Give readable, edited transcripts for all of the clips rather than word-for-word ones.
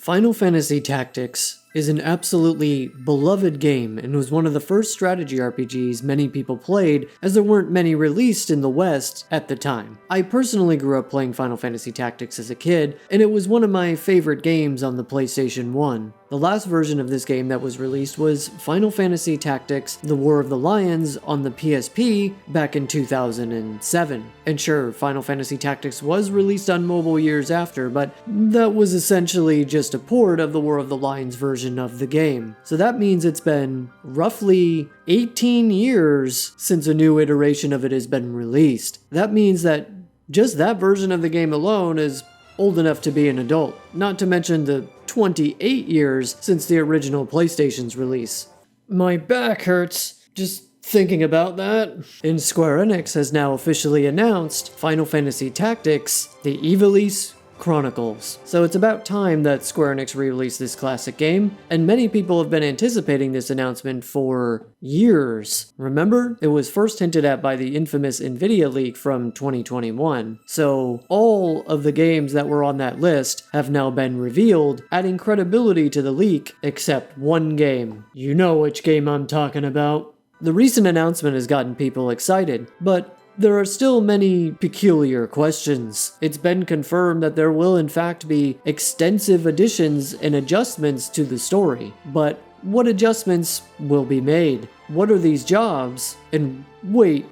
Final Fantasy Tactics is an absolutely beloved game and was one of the first strategy RPGs many people played, as there weren't many released in the West at the time. I personally grew up playing Final Fantasy Tactics as a kid, and it was one of my favorite games on the PlayStation 1. The last version of this game that was released was Final Fantasy Tactics: The War of the Lions on the PSP back in 2007. And sure, Final Fantasy Tactics was released on mobile years after, but that was essentially just a port of the War of the Lions version of the game. So that means it's been roughly 18 years since a new iteration of it has been released. That means that just that version of the game alone is old enough to be an adult, not to mention the 28 years since the original PlayStation's release. My back hurts just thinking about that. And Square Enix has now officially announced Final Fantasy Tactics: The Ivalice Chronicles. So it's about time that Square Enix re-released this classic game, and many people have been anticipating this announcement for years. Remember? It was first hinted at by the infamous Nvidia leak from 2021. So all of the games that were on that list have now been revealed, adding credibility to the leak, except one game. You know which game I'm talking about. The recent announcement has gotten people excited, but there are still many peculiar questions. It's been confirmed that there will in fact be extensive additions and adjustments to the story, but what adjustments will be made? What are these jobs? And wait,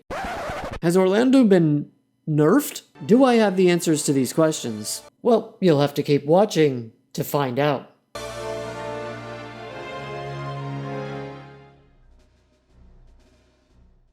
has Orlandeau been nerfed? Do I have the answers to these questions? Well, you'll have to keep watching to find out.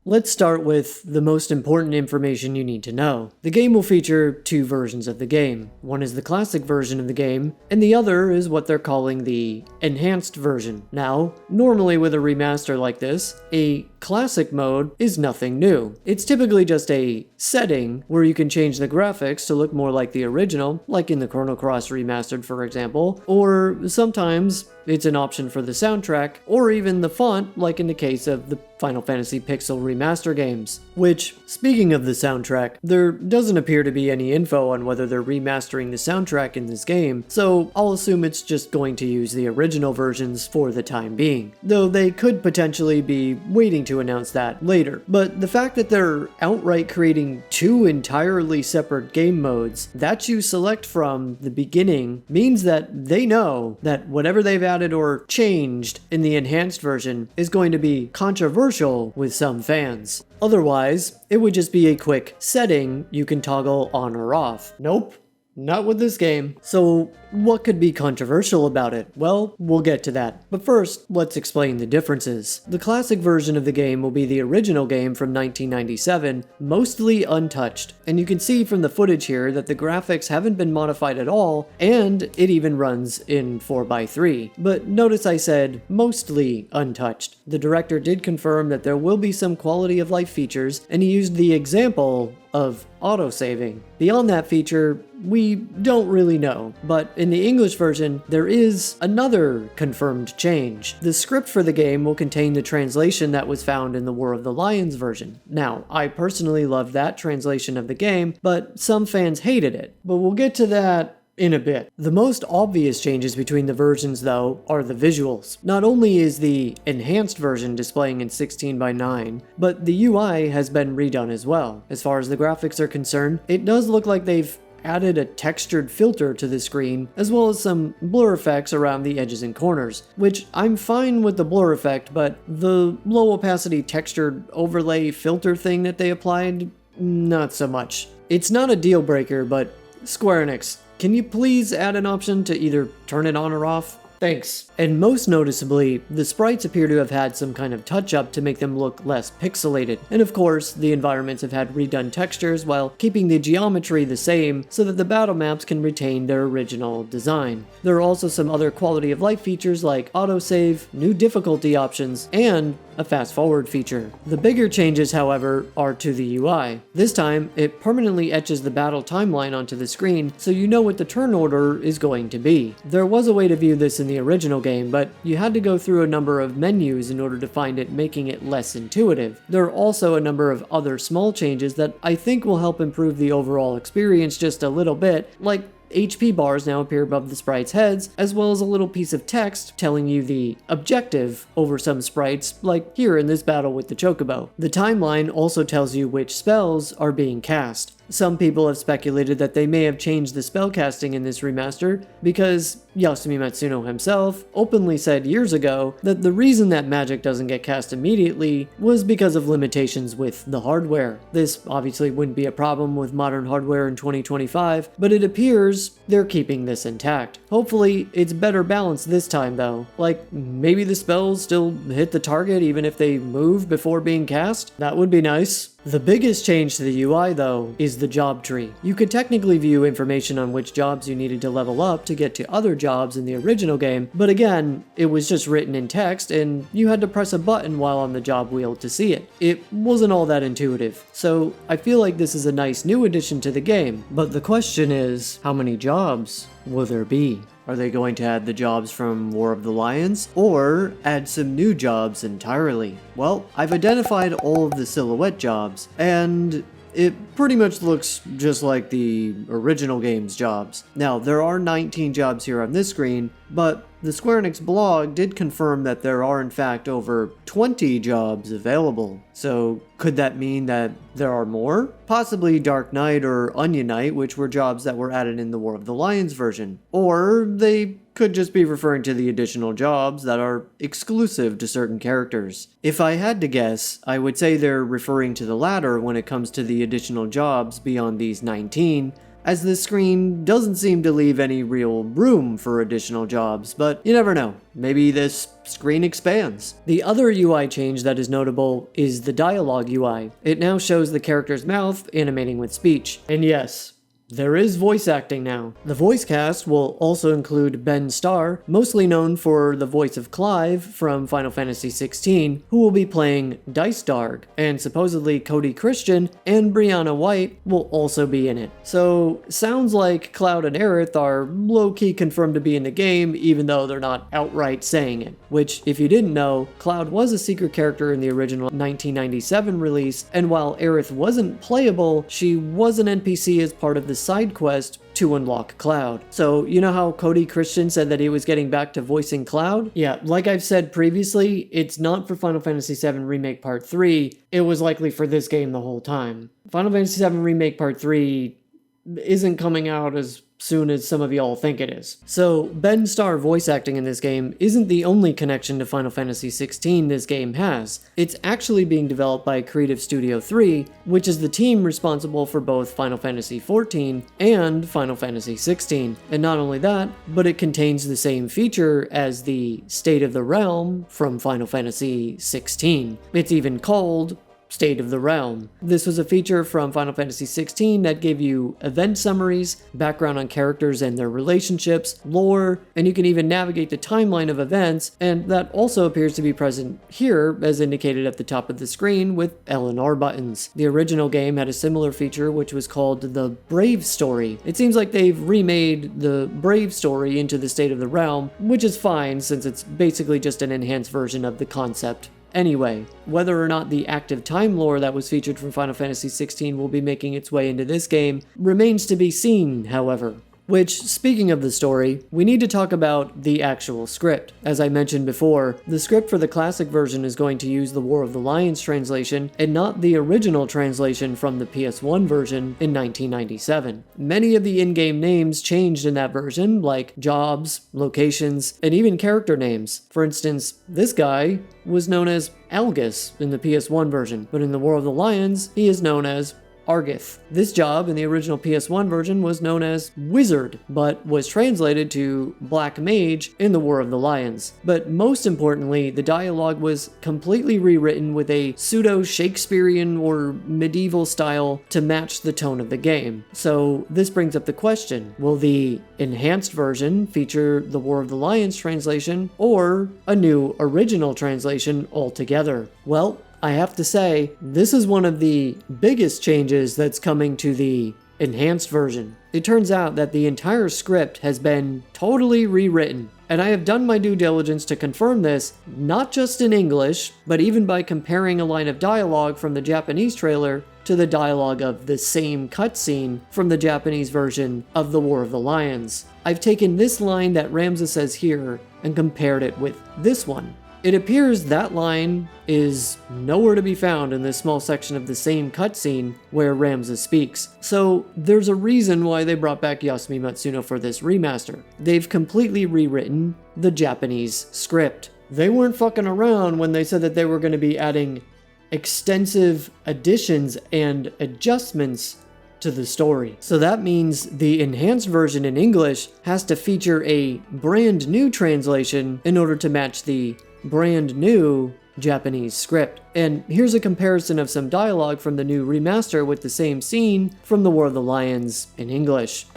Let's start with the most important information you need to know. The game will feature two versions of the game. One is the classic version of the game, and the other is what they're calling the enhanced version. Now, normally with a remaster like this, a classic mode is nothing new. It's typically just a setting where you can change the graphics to look more like the original, like in the Chrono Cross Remastered for example, or sometimes it's an option for the soundtrack, or even the font, like in the case of the Final Fantasy Pixel Remaster games. Which, speaking of the soundtrack, there doesn't appear to be any info on whether they're remastering the soundtrack in this game, so I'll assume it's just going to use the original versions for the time being. Though they could potentially be waiting to announce that later. But the fact that they're outright creating two entirely separate game modes that you select from the beginning means that they know that whatever they've added or changed in the enhanced version is going to be controversial with some fans. Otherwise, it would just be a quick setting you can toggle on or off. Nope. Not with this game. So what could be controversial about it? Well, we'll get to that. But first, let's explain the differences. The classic version of the game will be the original game from 1997, mostly untouched. And you can see from the footage here that the graphics haven't been modified at all, and it even runs in 4:3. But notice I said mostly untouched. The director did confirm that there will be some quality of life features, and he used the example of autosaving. Beyond that feature, we don't really know, but in the English version, there is another confirmed change. The script for the game will contain the translation that was found in the War of the Lions version. Now, I personally loved that translation of the game, but some fans hated it. But we'll get to that in a bit. The most obvious changes between the versions, though, are the visuals. Not only is the enhanced version displaying in 16:9, but the UI has been redone as well. As far as the graphics are concerned, it does look like they've added a textured filter to the screen, as well as some blur effects around the edges and corners, which I'm fine with the blur effect, but the low opacity textured overlay filter thing that they applied, not so much. It's not a deal breaker, but Square Enix, can you please add an option to either turn it on or off? Thanks. And most noticeably, the sprites appear to have had some kind of touch-up to make them look less pixelated. And of course, the environments have had redone textures while keeping the geometry the same so that the battle maps can retain their original design. There are also some other quality of life features like autosave, new difficulty options, and a fast-forward feature. The bigger changes, however, are to the UI. This time, it permanently etches the battle timeline onto the screen so you know what the turn order is going to be. There was a way to view this in the original game, but you had to go through a number of menus in order to find it, making it less intuitive. There are also a number of other small changes that I think will help improve the overall experience just a little bit, like HP bars now appear above the sprites' heads, as well as a little piece of text telling you the objective over some sprites, like here in this battle with the Chocobo. The timeline also tells you which spells are being cast. Some people have speculated that they may have changed the spellcasting in this remaster because Yasumi Matsuno himself openly said years ago that the reason that magic doesn't get cast immediately was because of limitations with the hardware. This obviously wouldn't be a problem with modern hardware in 2025, but it appears they're keeping this intact. Hopefully it's better balanced this time though. Like maybe the spells still hit the target even if they move before being cast? That would be nice. The biggest change to the UI though is the job tree. You could technically view information on which jobs you needed to level up to get to other jobs in the original game, but again, it was just written in text and you had to press a button while on the job wheel to see it. It wasn't all that intuitive, so I feel like this is a nice new addition to the game, but the question is, how many jobs will there be? Are they going to add the jobs from War of the Lions, or add some new jobs entirely? Well, I've identified all of the silhouette jobs, and it pretty much looks just like the original game's jobs. Now, there are 19 jobs here on this screen, but the Square Enix blog did confirm that there are in fact over 20 jobs available. So could that mean that there are more? Possibly Dark Knight or Onion Knight, which were jobs that were added in the War of the Lions version. Or they could just be referring to the additional jobs that are exclusive to certain characters. If I had to guess, I would say they're referring to the latter when it comes to the additional jobs beyond these 19, as the screen doesn't seem to leave any real room for additional jobs, but you never know. Maybe this screen expands. The other UI change that is notable is the dialogue UI. It now shows the character's mouth animating with speech. And yes, there is voice acting now. The voice cast will also include Ben Starr, mostly known for the voice of Clive from Final Fantasy XVI, who will be playing Dice Darg, and supposedly Cody Christian and Brianna White will also be in it. So, sounds like Cloud and Aerith are low-key confirmed to be in the game, even though they're not outright saying it. Which, if you didn't know, Cloud was a secret character in the original 1997 release, and while Aerith wasn't playable, she was an NPC as part of the side quest to unlock Cloud. So, you know how Cody Christian said that he was getting back to voicing Cloud? Yeah, like I've said previously, it's not for Final Fantasy VII Remake Part 3, it was likely for this game the whole time. Final Fantasy VII Remake Part 3 isn't coming out as soon as some of y'all think it is. So, Ben Starr voice acting in this game isn't the only connection to Final Fantasy XVI this game has. It's actually being developed by Creative Studio 3, which is the team responsible for both Final Fantasy XIV and Final Fantasy XVI. And not only that, but it contains the same feature as the State of the Realm from Final Fantasy XVI. It's even called State of the Realm. This was a feature from Final Fantasy XVI that gave you event summaries, background on characters and their relationships, lore, and you can even navigate the timeline of events, and that also appears to be present here as indicated at the top of the screen with L and R buttons. The original game had a similar feature which was called the Brave Story. It seems like they've remade the Brave Story into the State of the Realm, which is fine since it's basically just an enhanced version of the concept. Anyway, whether or not the active time lore that was featured from Final Fantasy XVI will be making its way into this game remains to be seen, however. Which, speaking of the story, we need to talk about the actual script. As I mentioned before, the script for the classic version is going to use the War of the Lions translation and not the original translation from the PS1 version in 1997. Many of the in-game names changed in that version, like jobs, locations, and even character names. For instance, this guy was known as Algus in the PS1 version, but in the War of the Lions, he is known as Argith. This job in the original PS1 version was known as Wizard, but was translated to Black Mage in the War of the Lions. But most importantly, the dialogue was completely rewritten with a pseudo-Shakespearean or medieval style to match the tone of the game. So this brings up the question, will the enhanced version feature the War of the Lions translation or a new original translation altogether? Well, I have to say, this is one of the biggest changes that's coming to the enhanced version. It turns out that the entire script has been totally rewritten. And I have done my due diligence to confirm this, not just in English, but even by comparing a line of dialogue from the Japanese trailer to the dialogue of the same cutscene from the Japanese version of The War of the Lions. I've taken this line that Ramza says here and compared it with this one. It appears that line is nowhere to be found in this small section of the same cutscene where Ramza speaks. So there's a reason why they brought back Yasumi Matsuno for this remaster. They've completely rewritten the Japanese script. They weren't fucking around when they said that they were going to be adding extensive additions and adjustments to the story. So that means the enhanced version in English has to feature a brand new translation in order to match the brand new Japanese script. And here's a comparison of some dialogue from the new remaster with the same scene from The War of the Lions in English.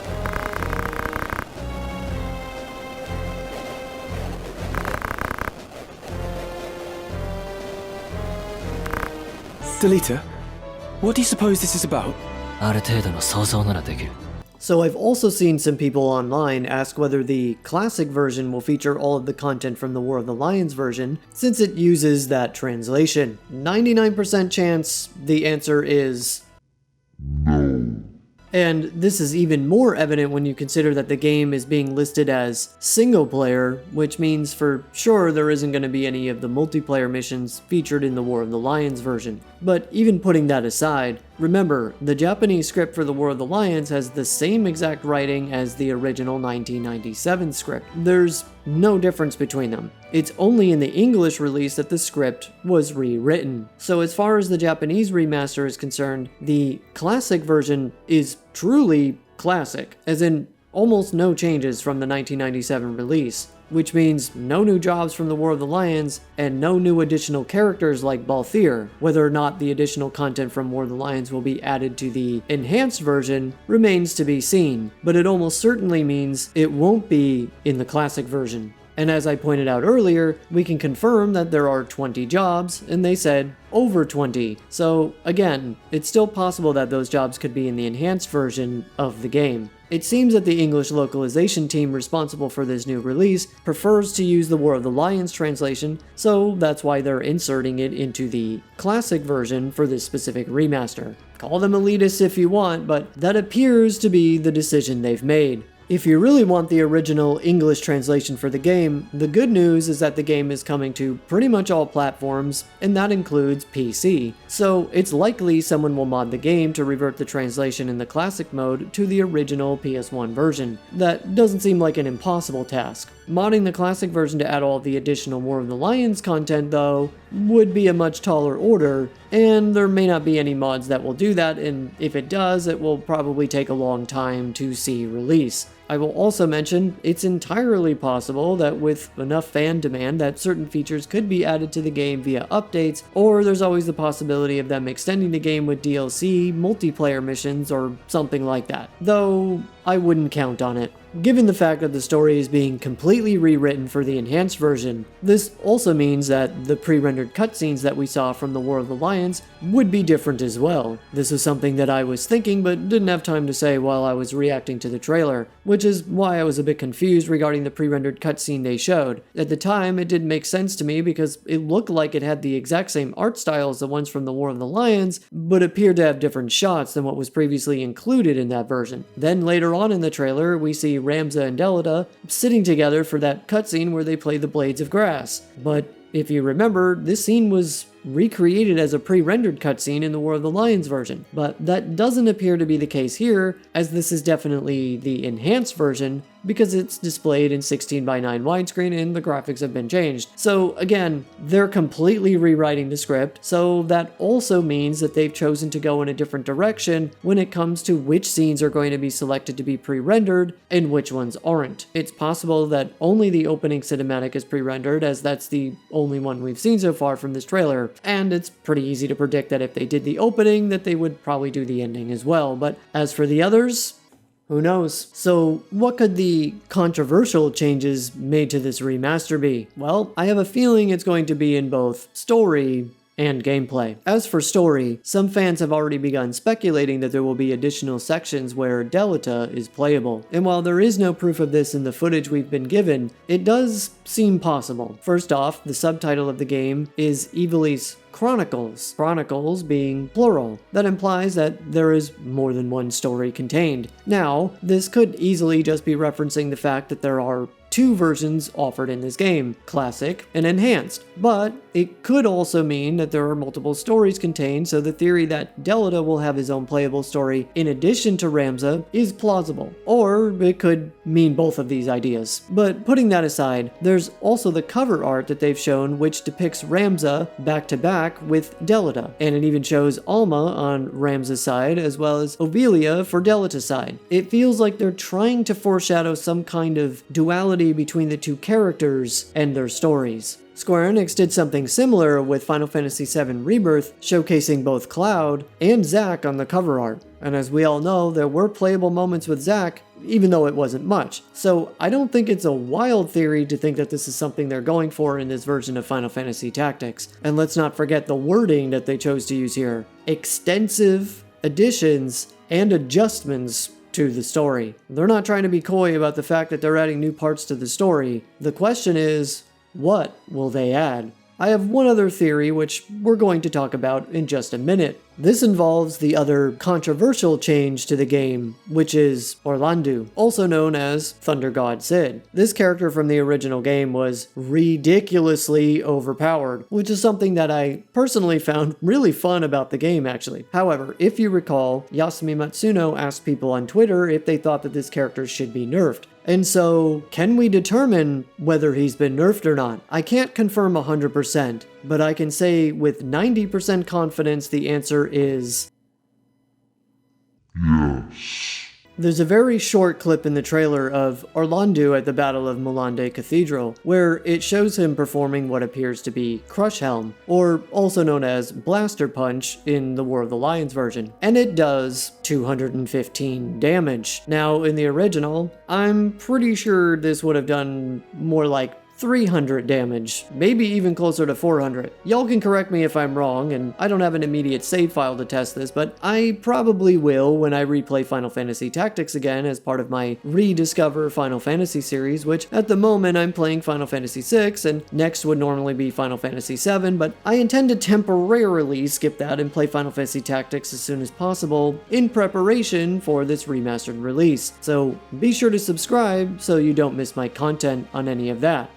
Delita, what do you suppose this is about? So I've also seen some people online ask whether the classic version will feature all of the content from the War of the Lions version, since it uses that translation. 99% chance the answer is no. And this is even more evident when you consider that the game is being listed as single player, which means for sure there isn't going to be any of the multiplayer missions featured in the War of the Lions version. But even putting that aside, remember, the Japanese script for the War of the Lions has the same exact writing as the original 1997 script. There's no difference between them. It's only in the English release that the script was rewritten. So as far as the Japanese remaster is concerned, the classic version is truly classic, as in almost no changes from the 1997 release, which means no new jobs from the War of the Lions and no new additional characters like Balthier. Whether or not the additional content from War of the Lions will be added to the enhanced version remains to be seen, but it almost certainly means it won't be in the classic version. And as I pointed out earlier, we can confirm that there are 20 jobs, and they said over 20. So again, it's still possible that those jobs could be in the enhanced version of the game. It seems that the English localization team responsible for this new release prefers to use the War of the Lions translation, so that's why they're inserting it into the classic version for this specific remaster. Call them elitists if you want, but that appears to be the decision they've made. If you really want the original English translation for the game, the good news is that the game is coming to pretty much all platforms, and that includes PC. So it's likely someone will mod the game to revert the translation in the classic mode to the original PS1 version. That doesn't seem like an impossible task. Modding the classic version to add all the additional War of the Lions content, though, would be a much taller order, and there may not be any mods that will do that, and if it does, it will probably take a long time to see release. I will also mention it's entirely possible that with enough fan demand that certain features could be added to the game via updates, or there's always the possibility of them extending the game with DLC, multiplayer missions, or something like that. Though, I wouldn't count on it. Given the fact that the story is being completely rewritten for the enhanced version, this also means that the pre-rendered cutscenes that we saw from the War of the Lions would be different as well. This was something that I was thinking but didn't have time to say while I was reacting to the trailer, which is why I was a bit confused regarding the pre-rendered cutscene they showed. At the time, it didn't make sense to me because it looked like it had the exact same art style as the ones from the War of the Lions, but appeared to have different shots than what was previously included in that version. Then later on in the trailer, we see Ramza and Delita sitting together for that cutscene where they play the blades of grass. But if you remember, this scene was recreated as a pre-rendered cutscene in the War of the Lions version, but that doesn't appear to be the case here, as this is definitely the enhanced version because it's displayed in 16:9 widescreen and the graphics have been changed. So again, they're completely rewriting the script, so that also means that they've chosen to go in a different direction when it comes to which scenes are going to be selected to be pre-rendered and which ones aren't. It's possible that only the opening cinematic is pre-rendered, as that's the only one we've seen so far from this trailer, and it's pretty easy to predict that if they did the opening, that they would probably do the ending as well. But as for the others, who knows? So what could the controversial changes made to this remaster be? Well, I have a feeling it's going to be in both story and gameplay. As for story, some fans have already begun speculating that there will be additional sections where Delita is playable. And while there is no proof of this in the footage we've been given, it does seem possible. First off, the subtitle of the game is Ivalice Chronicles, Chronicles being plural. That implies that there is more than one story contained. Now, this could easily just be referencing the fact that there are two versions offered in this game, Classic and Enhanced. But it could also mean that there are multiple stories contained, so the theory that Delita will have his own playable story in addition to Ramza is plausible. Or it could mean both of these ideas. But putting that aside, there's also the cover art that they've shown which depicts Ramza back to back with Delita, and it even shows Alma on Ramza's side as well as Ovelia for Delita's side. It feels like they're trying to foreshadow some kind of duality between the two characters and their stories. Square Enix did something similar with Final Fantasy VII Rebirth, showcasing both Cloud and Zack on the cover art. And as we all know, there were playable moments with Zack, even though it wasn't much. So I don't think it's a wild theory to think that this is something they're going for in this version of Final Fantasy Tactics. And let's not forget the wording that they chose to use here. Extensive additions and adjustments to the story. They're not trying to be coy about the fact that they're adding new parts to the story. The question is, what will they add? I have one other theory which we're going to talk about in just a minute. This involves the other controversial change to the game, which is Orlandeau, also known as Thunder God Cid. This character from the original game was ridiculously overpowered, which is something that I personally found really fun about the game actually. However, if you recall, Yasumi Matsuno asked people on Twitter if they thought that this character should be nerfed. And so, can we determine whether he's been nerfed or not? I can't confirm 100%, but I can say with 90% confidence the answer is yes. There's a very short clip in the trailer of Orlandeau at the Battle of Mulande Cathedral, where it shows him performing what appears to be Crush Helm, or also known as Blaster Punch in the War of the Lions version, and it does 215 damage. Now, in the original, I'm pretty sure this would have done more like 300 damage, maybe even closer to 400. Y'all can correct me if I'm wrong, and I don't have an immediate save file to test this, but I probably will when I replay Final Fantasy Tactics again as part of my Rediscover Final Fantasy series, which at the moment I'm playing Final Fantasy VI, and next would normally be Final Fantasy VII, but I intend to temporarily skip that and play Final Fantasy Tactics as soon as possible in preparation for this remastered release. So be sure to subscribe so you don't miss my content on any of that.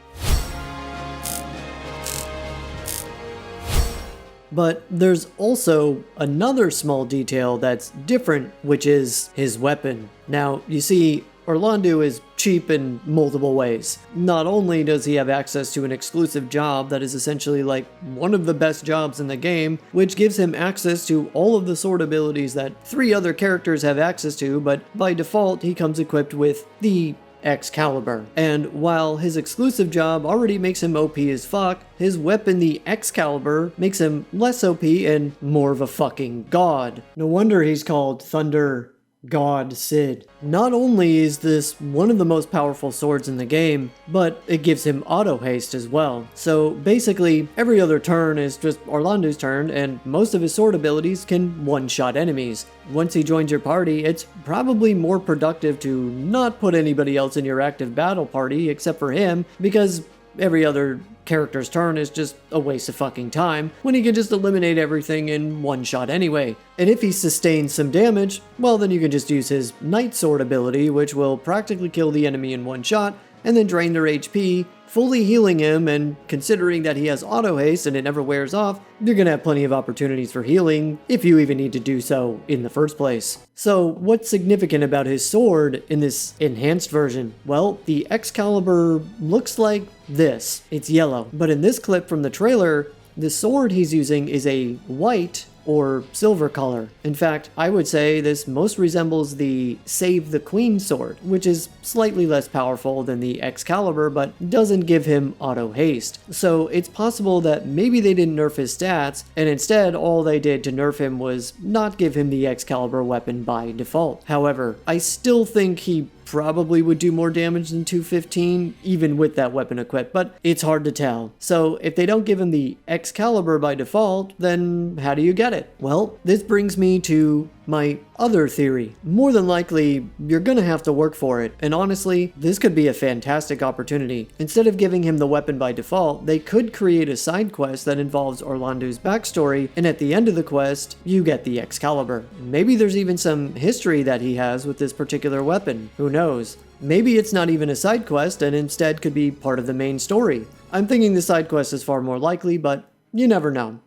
But there's also another small detail that's different, which is his weapon. Now, you see, Orlandeau is cheap in multiple ways. Not only does he have access to an exclusive job that is essentially like one of the best jobs in the game, which gives him access to all of the sword abilities that 3 other characters have access to, but by default he comes equipped with the Excalibur. And while his exclusive job already makes him OP as fuck, his weapon, the Excalibur, makes him less OP and more of a fucking god. No wonder he's called Thunder God Cid. Not only is this one of the most powerful swords in the game, but it gives him auto haste as well. So basically, every other turn is just Orlandeau's turn, and most of his sword abilities can one-shot enemies. Once he joins your party, it's probably more productive to not put anybody else in your active battle party except for him, because every other character's turn is just a waste of fucking time when he can just eliminate everything in one shot anyway. And if he sustains some damage, well then you can just use his Knight Sword ability, which will practically kill the enemy in one shot and then drain their HP, fully healing him, and considering that he has auto haste and it never wears off, you're gonna have plenty of opportunities for healing if you even need to do so in the first place. So what's significant about his sword in this enhanced version? Well, the Excalibur looks like this. It's yellow, but in this clip from the trailer, the sword he's using is a white or silver color. In fact, I would say this most resembles the Save the Queen sword, which is slightly less powerful than the Excalibur, but doesn't give him auto haste. So it's possible that maybe they didn't nerf his stats, and instead all they did to nerf him was not give him the Excalibur weapon by default. However, I still think he probably would do more damage than 215, even with that weapon equipped, but it's hard to tell. So if they don't give him the Excalibur by default, then how do you get it? Well, this brings me to my other theory. More than likely, you're gonna have to work for it, and honestly, this could be a fantastic opportunity. Instead of giving him the weapon by default, they could create a side quest that involves Orlandeau's backstory, and at the end of the quest, you get the Excalibur. Maybe there's even some history that he has with this particular weapon. Who knows? Maybe it's not even a side quest and instead could be part of the main story. I'm thinking the side quest is far more likely, but you never know.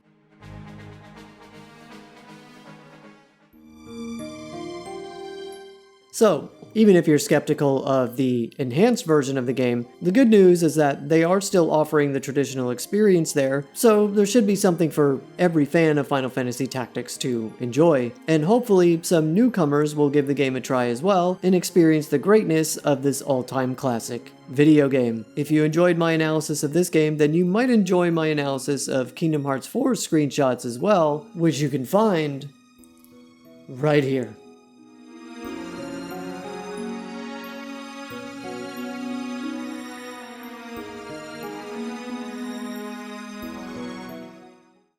So, even if you're skeptical of the enhanced version of the game, the good news is that they are still offering the traditional experience there, so there should be something for every fan of Final Fantasy Tactics to enjoy, and hopefully some newcomers will give the game a try as well and experience the greatness of this all-time classic video game. If you enjoyed my analysis of this game, then you might enjoy my analysis of Kingdom Hearts 4 screenshots as well, which you can find right here.